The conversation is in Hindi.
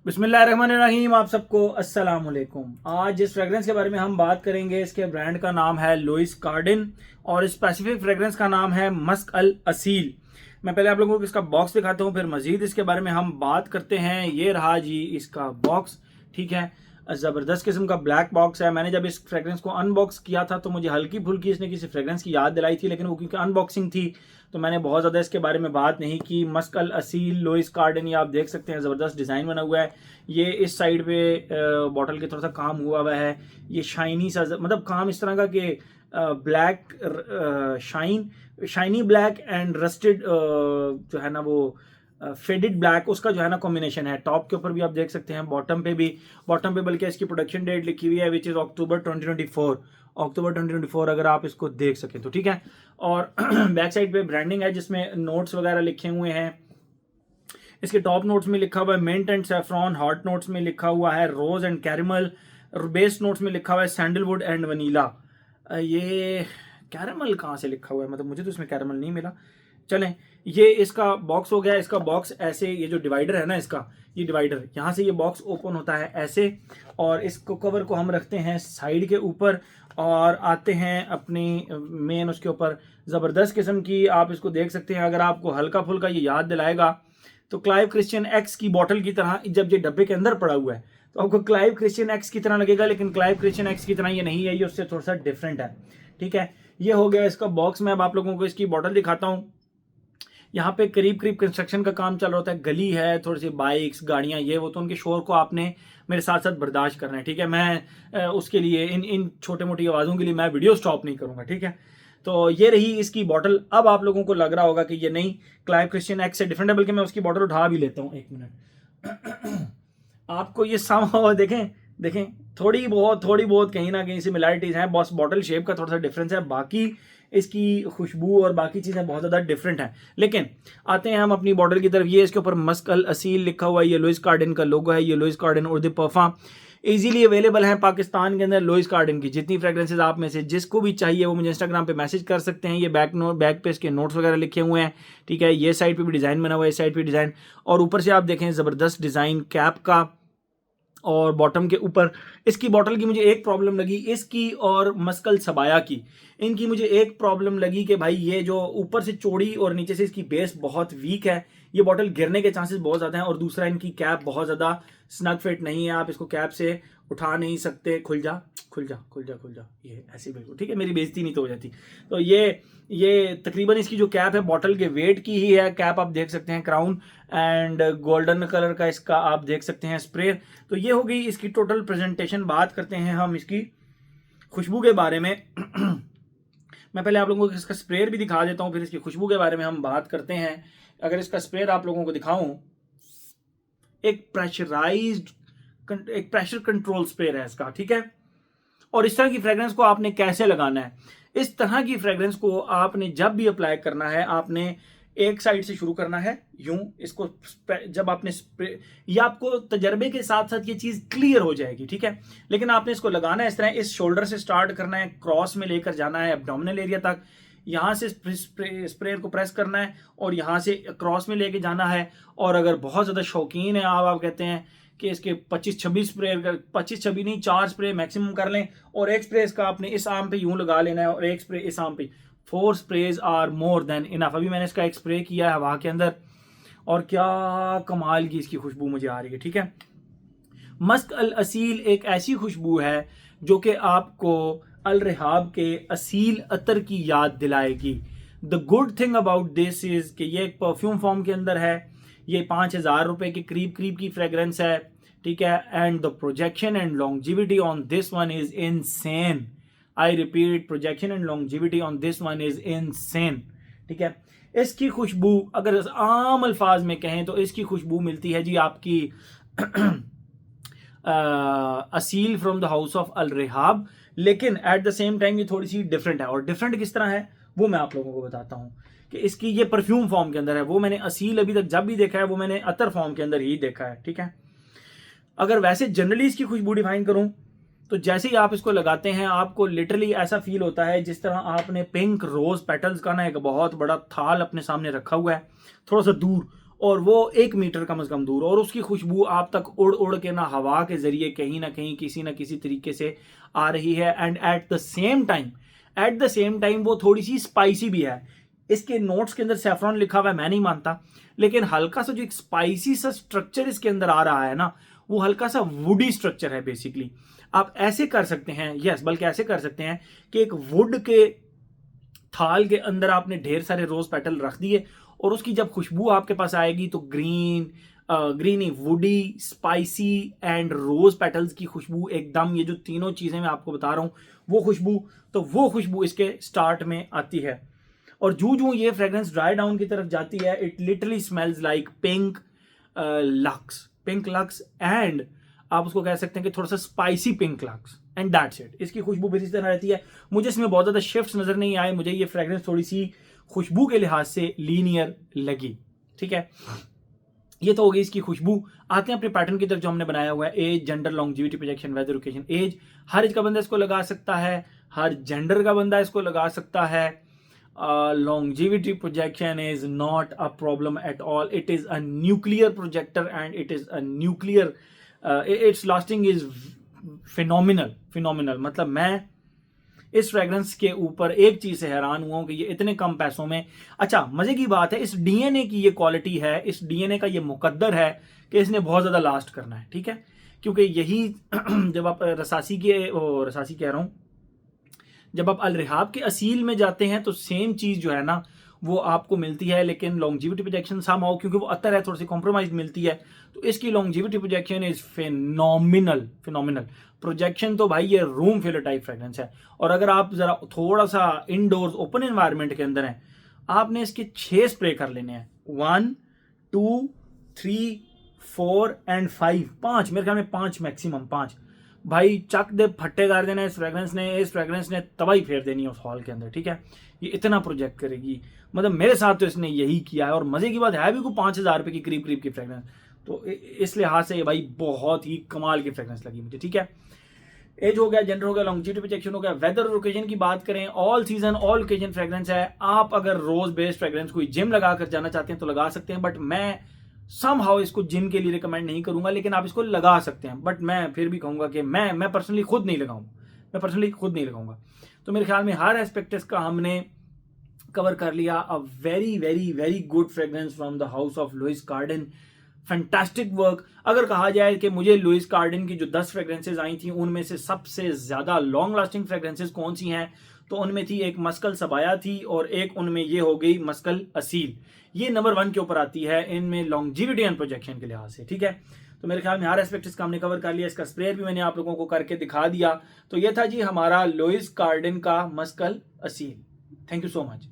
बिस्मिल्लाहिर्रहमानिर्रहीम। आप सबको अस्सलाम वालेकुम। आज जिस फ्रेग्रेंस के बारे में हम बात करेंगे इसके ब्रांड का नाम है लुइस कार्डिन और स्पेसिफिक फ्रेग्रेंस का नाम है मस्क अल असील। मैं पहले आप लोगों को इसका बॉक्स दिखाता हूँ, फिर मजीद इसके बारे में हम बात करते हैं। ये रहा जी इसका बॉक्स, ठीक है। ज़बरदस्त किस्म का ब्लैक बॉक्स है। मैंने जब इस फ्रेग्रेंस को अनबॉक्स किया था तो मुझे हल्की फुल्की इसने किसी फ्रेग्रेंस की याद दिलाई थी, लेकिन वो क्योंकि अनबॉक्सिंग थी तो मैंने बहुत ज़्यादा इसके बारे में बात नहीं की। मस्क अल असील लुइस कार्डिन, ये आप देख सकते हैं, ज़बरदस्त डिज़ाइन बना हुआ है। ये इस साइड पे बॉटल के थोड़ा सा काम हुआ है। ये शाइनी सा, मतलब काम इस तरह का कि black shiny black and rusted जो है ना वो फेडेड ब्लैक, उसका जो है ना कॉम्बिनेशन है। टॉप के ऊपर भी आप देख सकते हैं, बॉटम पे भी, बॉटम पे बल्कि इसकी प्रोडक्शन डेट लिखी हुई है विच इज़ अक्टूबर 2024। अक्टूबर 2024 अगर आप इसको देख सकें तो ठीक है। और बैक साइड पे ब्रांडिंग है जिसमें नोट्स वगैरह लिखे हुए हैं। इसके टॉप नोट्स में लिखा हुआ है mint and saffron, hot notes में लिखा हुआ है rose and caramel, base notes में लिखा हुआ है सैंडलवुड एंड वनीला। ये कैरमल कहाँ से लिखा हुआ है, मतलब मुझे तो इसमें कैरमल नहीं मिला। चलें, ये इसका बॉक्स हो गया। इसका बॉक्स ऐसे, ये जो डिवाइडर है ना इसका, ये डिवाइडर यहाँ से ये बॉक्स ओपन होता है ऐसे, और इसको कवर को हम रखते हैं साइड के ऊपर और आते हैं अपनी मेन उसके ऊपर। ज़बरदस्त किस्म की आप इसको देख सकते हैं। अगर आपको हल्का फुल्का ये याद दिलाएगा तो क्लाइव क्रिश्चियन एक्स की बोतल की तरह, जब ये डब्बे के अंदर पड़ा हुआ है तो आपको क्लाइव क्रिश्चियन एक्स की तरह लगेगा, लेकिन क्लाइव क्रिश्चियन एक्स की तरह ये नहीं है, ये उससे थोड़ा सा डिफरेंट है, ठीक है। ये हो गया इसका बॉक्स। मैं अब आप लोगों को इसकी बोतल दिखाता हूँ। यहाँ पे करीब करीब कंस्ट्रक्शन का काम चल रहा होता है, गली है, थोड़ी सी बाइक्स गाड़ियाँ ये वो, तो उनके शोर को आपने मेरे साथ साथ बर्दाश्त करना है, ठीक है। मैं उसके लिए इन छोटे मोटी आवाज़ों के लिए मैं वीडियो स्टॉप नहीं करूँगा, ठीक है। तो ये रही इसकी बॉटल। अब आप लोगों को लग रहा होगा कि ये नहीं क्लाइव क्रिश्चियन एक्स से डिफरेंट है, बल्कि मैं उसकी बॉटल उठा भी लेता हूँ, एक मिनट। आपको ये सम देखें, देखें, थोड़ी बहुत कहीं ना कहीं सिमिलैरिटीज हैं, बस बॉटल शेप का थोड़ा सा डिफरेंस है, बाकी इसकी खुशबू और बाकी चीज़ें बहुत ज़्यादा डिफरेंट हैं। लेकिन आते हैं हम अपनी बॉटल की तरफ। ये इसके ऊपर मस्क अल असील लिखा हुआ है, ये लुइस कार्डिन का लोगो है, ये लुइस कार्डिन और द परफ्यूम इजीली अवेलेबल है पाकिस्तान के अंदर। लुइस कार्डिन की जितनी फ्रेग्रेंसेज आप में से जिसको भी चाहिए वो मुझे इंस्टाग्राम पे मैसेज कर सकते हैं। ये बैक पे इसके नोट्स वगैरह लिखे हुए हैं, ठीक है। ये साइड पे भी डिज़ाइन बना हुआ है, इस साइड पे डिज़ाइन, और ऊपर से आप देखें ज़बरदस्त डिज़ाइन कैप का और बॉटम के ऊपर। इसकी बॉटल की मुझे एक प्रॉब्लम लगी, इसकी और मस्कल सबाया की, इनकी मुझे एक प्रॉब्लम लगी कि भाई ये जो ऊपर से चौड़ी और नीचे से इसकी बेस बहुत वीक है, ये बॉटल गिरने के चांसेस बहुत ज़्यादा हैं। और दूसरा, इनकी कैप बहुत ज़्यादा स्नग फिट नहीं है, आप इसको कैप से उठा नहीं सकते। खुल जा खुल जा खुल जा खुल जा, ये ऐसी बिल्कुल ठीक है, मेरी बेइज्जती नहीं तो हो जाती। तो ये तकरीबन इसकी जो कैप है बॉटल के वेट की ही है। कैप आप देख सकते हैं क्राउन एंड गोल्डन कलर का इसका आप देख सकते हैं स्प्रे। तो ये हो गई इसकी टोटल प्रेजेंटेशन। बात करते हैं हम इसकी खुशबू के बारे में। मैं पहले आप लोगों को इसका स्प्रे भी दिखा देता हूँ, फिर इसकी खुशबू के बारे में हम बात करते हैं। अगर इसका स्प्रे आप लोगों को दिखाऊं, एक प्रेशर कंट्रोल स्प्रे है इसका, ठीक है। और इस तरह की फ्रेग्रेंस को आपने कैसे लगाना है, इस तरह की फ्रेग्रेंस को आपने जब भी अप्लाई करना है, आपने एक साइड से शुरू करना है यूं इसको। जब आपने स्प्रे, ये आपको तजर्बे के साथ साथ ये चीज क्लियर हो जाएगी, ठीक है। लेकिन आपने इसको लगाना है इस तरह, इस शोल्डर से स्टार्ट करना है, क्रॉस में लेकर जाना है एब्डोमिनल एरिया तक, यहां से स्प्रे को प्रेस करना है और यहां से क्रॉस में लेके जाना है। और अगर बहुत ज्यादा शौकीन है आप कहते हैं कि इसके 25-26 स्प्रे, 25-26 नहीं 4 स्प्रे मैक्सिमम कर लें, और एक स्प्रे इसका आपने इस आर्म पे यूं लगा लेना है और एक स्प्रे इस आर्म पे। 4 sprays are more than enough. अभी मैंने इसका एक स्प्रे किया है हवा के अंदर और क्या कमाल की इसकी खुशबू मुझे आ रही है, ठीक है। मस्क अल असील एक ऐसी खुशबू है जो कि आपको अल रेहाब के असील अतर की याद दिलाएगी। The good thing about this is कि ये एक परफ्यूम फॉर्म के अंदर है। ये 5,000 रुपए के करीब की फ्रेग्रेंस है, ठीक है। And the projection and longevity on this one is insane. I repeat, projection and longevity on this one is insane, ठीक है। इसकी खुशबू अगर आम अल्फाज में कहें तो इसकी खुशबू मिलती है जी आपकी Aseel from the house of Al Rehab, लेकिन एट द सेम टाइम ये थोड़ी सी डिफरेंट है। और डिफरेंट किस तरह है वो मैं आप लोगों को बताता हूँ कि इसकी ये परफ्यूम फॉर्म के अंदर है। वो मैंने असील अभी तक जब भी देखा है वो मैंने अतर फॉर्म के अंदर ही देखा है, ठीक है। अगर वैसे जनरली इसकी खुशबू डिफाइन करूं तो जैसे ही आप इसको लगाते हैं आपको लिटरली ऐसा फील होता है जिस तरह आपने पिंक रोज पेटल्स का ना एक बहुत बड़ा थाल अपने सामने रखा हुआ है, थोड़ा सा दूर, और वो 1 मीटर कम से कम दूर, और उसकी खुशबू आप तक उड़ उड़ के ना हवा के जरिए कहीं ना कहीं किसी ना किसी तरीके से आ रही है। And eight the same time वो थोड़ी सी स्पाइसी भी है। इसके नोट्स के अंदर सैफरॉन लिखा हुआ है, मैं नहीं मानता, लेकिन हल्का सा जो एक स्पाइसी सा स्ट्रक्चर इसके अंदर आ रहा है ना, वो हल्का सा वुडी स्ट्रक्चर है बेसिकली। आप ऐसे कर सकते हैं, यस, बल्कि ऐसे कर सकते हैं कि एक वुड के थाल के अंदर आपने ढेर सारे रोज पेटल रख दिए, और उसकी जब खुशबू आपके पास आएगी तो greeny, woody, spicy and rose petals की खुशबू एकदम, ये जो तीनों चीजें मैं आपको बता रहा हूं वो खुशबू इसके स्टार्ट में आती है। और जू ये फ्रेग्रेंस ड्राई डाउन की तरफ जाती है, it literally smells like pink lux and आप उसको कह सकते हैं कि थोड़ा सा spicy pink lux, and that's it. इसकी खुशबू भी इसी तरह रहती है। मुझे इसमें बहुत ज्यादा शिफ्ट्स नजर नहीं आए, मुझे ये फ्रेग्रेंस थोड़ी सी खुशबू के लिहाज से लीनियर लगी। ठीक है, ये तो हो गई इसकी खुशबू। आते हैं अपने पैटर्न की तरफ जो हमने बनाया हुआ है, age, gender, longevity, projection, weather, occasion. Age, हर एज का बंदा इसको लगा सकता है, हर जेंडर का बंदा इसको लगा सकता है। longevity projection is not a problem at all. It is a nuclear projector and it is a nuclear its lasting is phenomenal। मतलब मैं इस फ्रेग्रेंस के ऊपर एक चीज से हैरान हुआ हूं कि ये इतने कम पैसों में, अच्छा मजे की बात है, इस डीएनए की ये क्वालिटी है, इस डीएनए का ये मुकद्दर है कि इसने बहुत ज्यादा लास्ट करना है। ठीक है, क्योंकि यही जब आप रसासी कह रहा हूं, जब आप अल रिहाब के असील में जाते हैं तो सेम चीज जो है ना वो आपको मिलती है, लेकिन लॉन्जिविटी प्रोजेक्शन समहाउ, क्योंकि वो अतर है, थोड़ी सी कॉम्प्रोमाइज मिलती है, तो इसकी longevity projection is phenomenal. Projection तो भाई ये रूम फिलर टाइप फ्रेग्रेंस है। और अगर आप जरा थोड़ा सा इनडोर्स ओपन एनवायरनमेंट के अंदर हैं, आपने इसके 6 स्प्रे कर लेने हैं, 1 2 3 4 एंड 5, 5 मेरे ख्याल में 5 मैक्सिमम, 5 भाई चक दे फट्टे कर देना। इस फ्रेग्रेंस ने तबाही फेर देनी है उस हॉल के अंदर। ठीक है, ये इतना प्रोजेक्ट करेगी, मतलब मेरे साथ तो इसने यही किया है। और मजे की बात है भी को 5,000 रुपए की करीब की फ्रेग्रेंस, तो इस लिहाज से ये भाई बहुत ही कमाल की फ्रेग्रेंस लगी मुझे। ठीक है, एज हो गया, जेंडर हो गया, लॉन्जिविटी प्रोजेक्शन हो गया। वेदर और ओकेजन की बात करें, all season all occasion fragrance है। आप अगर रोज बेस्ड फ्रेग्रेंस कोई जिम लगा कर जाना चाहते हैं तो लगा सकते हैं, बट मैं समहाउ इसको जिम के लिए रिकमेंड नहीं करूंगा, लेकिन आप इसको लगा सकते हैं। बट मैं फिर भी कहूंगा कि मैं पर्सनली खुद नहीं लगाऊंगा। तो मेरे ख्याल में हर एस्पेक्ट का हमने कवर कर लिया। A very very very good fragrance from the house of Louis Cardin, fantastic work. अगर कहा जाए कि मुझे लुइस कार्डिन की जो 10 फ्रेग्रेंसेज आई थी उनमें से सबसे ज्यादा लॉन्ग लास्टिंग फ्रेग्रेंसेज कौन सी हैं, तो उनमें थी एक मस्कल सबाया थी, और एक उनमें ये हो गई मस्कल असील। ये नंबर 1 के ऊपर आती है इनमें लॉन्जिविटी एंड प्रोजेक्शन के लिहाज से। ठीक है, तो मेरे ख्याल में हर एस्पेक्ट इसका हमने कवर कर लिया। इसका स्प्रे भी मैंने आप लोगों को करके दिखा दिया। तो ये था जी हमारा लुइस कार्डिन का muscle Aseel. Thank you so much.